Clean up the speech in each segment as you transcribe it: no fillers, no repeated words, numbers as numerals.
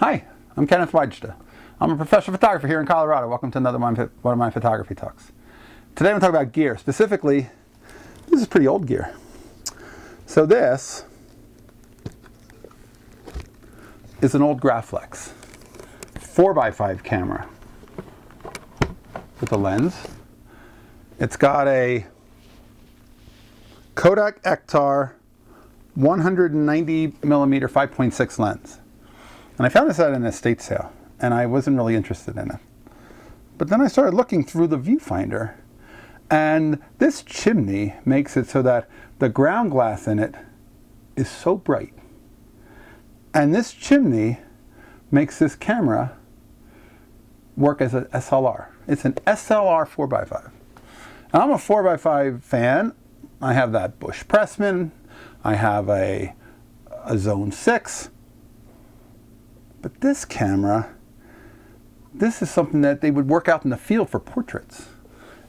Hi, I'm Kenneth Wajda. I'm a professional photographer here in Colorado. Welcome to another one of my photography talks. Today I'm going to talk about gear. Specifically, this is pretty old gear. So this is an old Graflex 4x5 camera with a lens. It's got a Kodak Ektar 190 millimeter 5.6 lens. And I found this at an estate sale, and I wasn't really interested in it. But then I started looking through the viewfinder, and this chimney makes it so that the ground glass in it is so bright. And this chimney makes this camera work as an SLR. It's an SLR 4x5. And I'm a 4x5 fan. I have that Bush Pressman. I have a Zone 6. But this camera, this is something that they would work out in the field for portraits.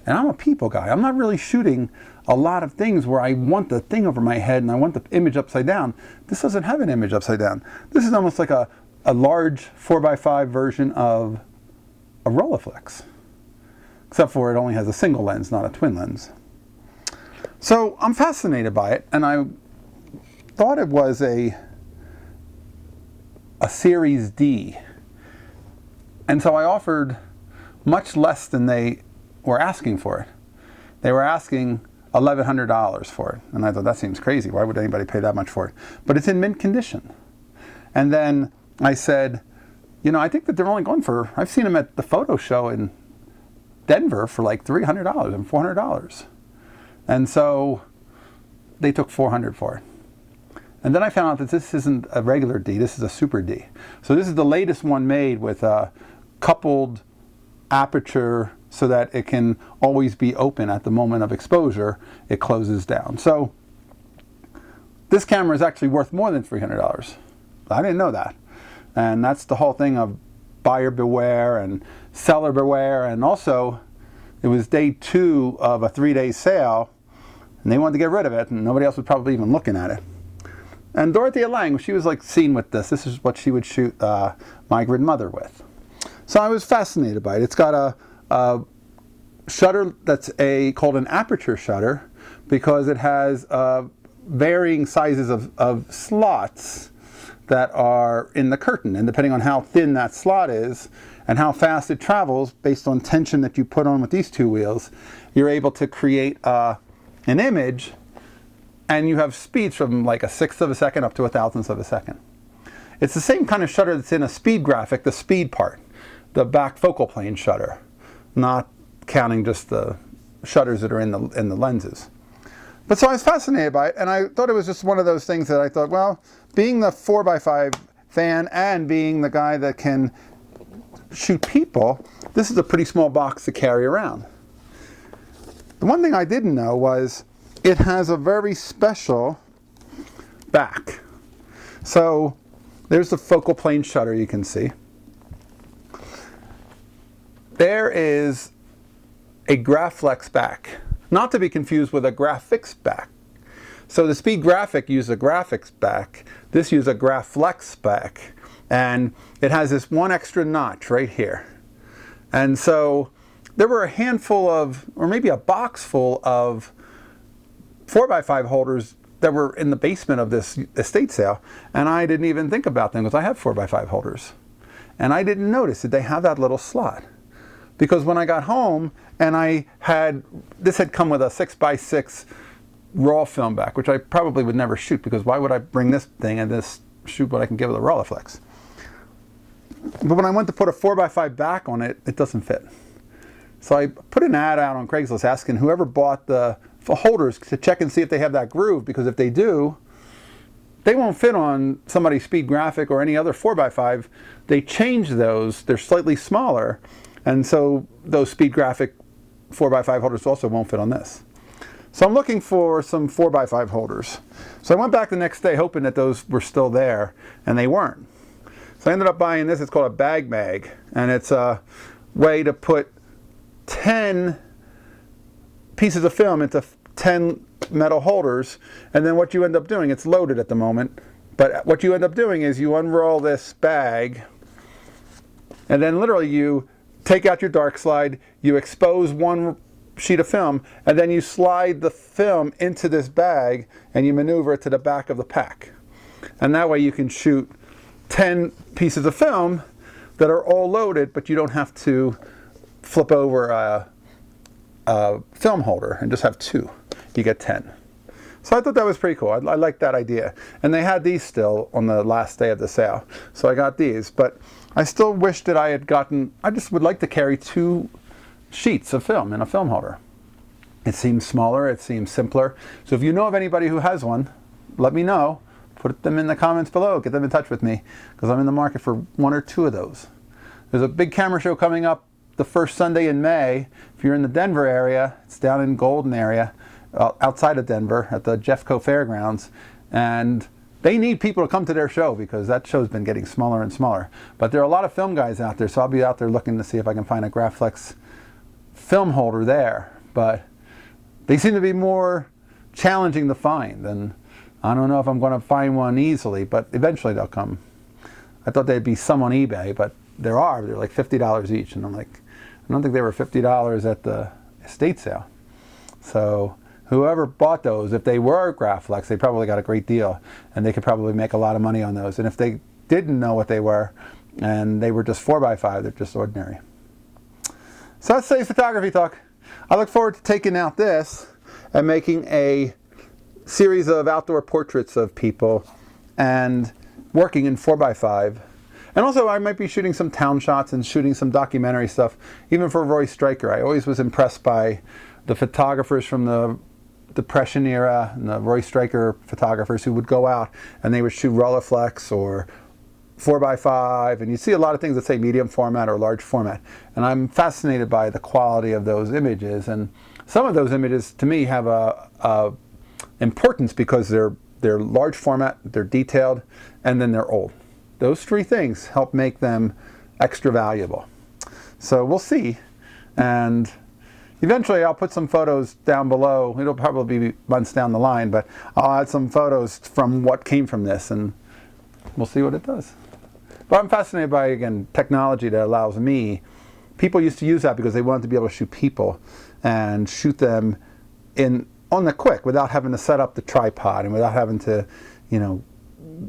And I'm a people guy. I'm not really shooting a lot of things where I want the thing over my head and I want the image upside down. This doesn't have an image upside down. This is almost like a large 4x5 version of a Rolleiflex. Except for it only has a single lens, not a twin lens. So I'm fascinated by it, and I thought it was a Series D. And so I offered much less than they were asking for it. They were asking $1,100 for it. And I thought, that seems crazy. Why would anybody pay that much for it? But it's in mint condition. And then I said, you know, I think that they're only going for, I've seen them at the photo show in Denver for like $300 and $400. And so they took $400 for it. And then I found out that this isn't a regular D, this is a Super D. So this is the latest one made with a coupled aperture so that it can always be open at the moment of exposure. It closes down. So this camera is actually worth more than $300. I didn't know that. And that's the whole thing of buyer beware and seller beware. And also, it was day 2 of a 3-day sale, and they wanted to get rid of it, and nobody else was probably even looking at it. And Dorothea Lange, she was like seen with this. This is what she would shoot Migrant Mother with. So I was fascinated by it. It's got a shutter that's called an aperture shutter because it has varying sizes of slots that are in the curtain. And depending on how thin that slot is and how fast it travels, based on tension that you put on with these two wheels, you're able to create an image. And you have speeds from like 1/6 of a second up to 1/1000th of a second. It's the same kind of shutter that's in a speed graphic, the speed part, the back focal plane shutter, not counting just the shutters that are in the lenses. But so I was fascinated by it, and I thought it was just one of those things that I thought, well, being the 4x5 fan and being the guy that can shoot people, this is a pretty small box to carry around. The one thing I didn't know was it has a very special back. So there's the focal plane shutter you can see. There is a Graflex back, not to be confused with a Grafix back. So the Speed Graphic used a Grafix back, this used a Graflex back, and it has this one extra notch right here. And so there were a handful of, or maybe a box full of 4x5 holders that were in the basement of this estate sale, and I didn't even think about them because I have 4x5 holders. And I didn't notice that they have that little slot. Because when I got home and this had come with a 6x6 raw film back, which I probably would never shoot because why would I bring this thing and this shoot what I can get with a Rolleiflex? But when I went to put a 4x5 back on it, it doesn't fit. So I put an ad out on Craigslist asking whoever bought the holders to check and see if they have that groove, because if they do, they won't fit on somebody's Speed Graphic or any other 4x5. They change those, they're slightly smaller, and so those Speed Graphic 4x5 holders also won't fit on this. So I'm looking for some 4x5 holders. So I went back the next day hoping that those were still there, and they weren't. So I ended up buying this. It's called a bag mag, and it's a way to put 10 pieces of film into 10 metal holders, and then what you end up doing, it's loaded at the moment, but what you end up doing is you unroll this bag And then literally you take out your dark slide, you expose one sheet of film, and then you slide the film into this bag and you maneuver it to the back of the pack. And that way you can shoot 10 pieces of film that are all loaded, but you don't have to flip over a film holder and just have 2. You get 10. So I thought that was pretty cool. I liked that idea. And they had these still on the last day of the sale. So I got these, but I still wish that I had gotten, I just would like to carry 2 sheets of film in a film holder. It seems smaller, it seems simpler. So if you know of anybody who has one, let me know. Put them in the comments below, get them in touch with me, because I'm in the market for 1 or 2 of those. There's a big camera show coming up the first Sunday in May. If you're in the Denver area, it's down in Golden area, outside of Denver at the Jeffco Fairgrounds. And they need people to come to their show because that show's been getting smaller and smaller. But there are a lot of film guys out there, so I'll be out there looking to see if I can find a Graflex film holder there. But they seem to be more challenging to find, and I don't know if I'm going to find one easily, but eventually they'll come. I thought they'd be some on eBay, but they're like $50 each, and I'm like, I don't think they were $50 at the estate sale. So whoever bought those, if they were Graflex, they probably got a great deal, and they could probably make a lot of money on those. And if they didn't know what they were, and they were just 4x5, they're just ordinary. So that's today's photography talk. I look forward to taking out this and making a series of outdoor portraits of people and working in 4x5. And also I might be shooting some town shots and shooting some documentary stuff, even for Roy Stryker. I always was impressed by the photographers from the Depression era and the Roy Stryker photographers who would go out and they would shoot Rolleiflex or 4x5, and you see a lot of things that say medium format or large format. And I'm fascinated by the quality of those images, and some of those images to me have a importance because they're large format, they're detailed, and then they're old. Those 3 things help make them extra valuable. So we'll see, and eventually I'll put some photos down below. It'll probably be months down the line, but I'll add some photos from what came from this, and we'll see what it does. But I'm fascinated by, again, technology that allows me. People used to use that because they wanted to be able to shoot people and shoot them on the quick without having to set up the tripod and without having to,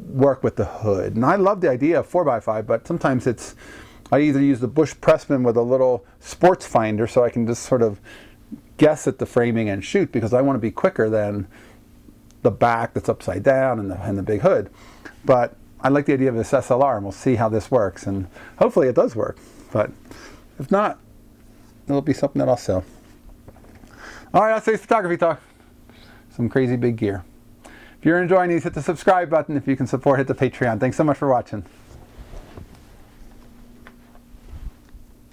work with the hood. And I love the idea of 4x5, but sometimes I either use the Bush Pressman with a little sports finder so I can just sort of guess at the framing and shoot, because I want to be quicker than the back that's upside down and the big hood. But I like the idea of this SLR, and we'll see how this works, and hopefully it does work. But if not, it'll be something that I'll sell. All right, that's today's photography talk. Some crazy big gear. If you're enjoying these, hit the subscribe button. If you can support, hit the Patreon. Thanks so much for watching.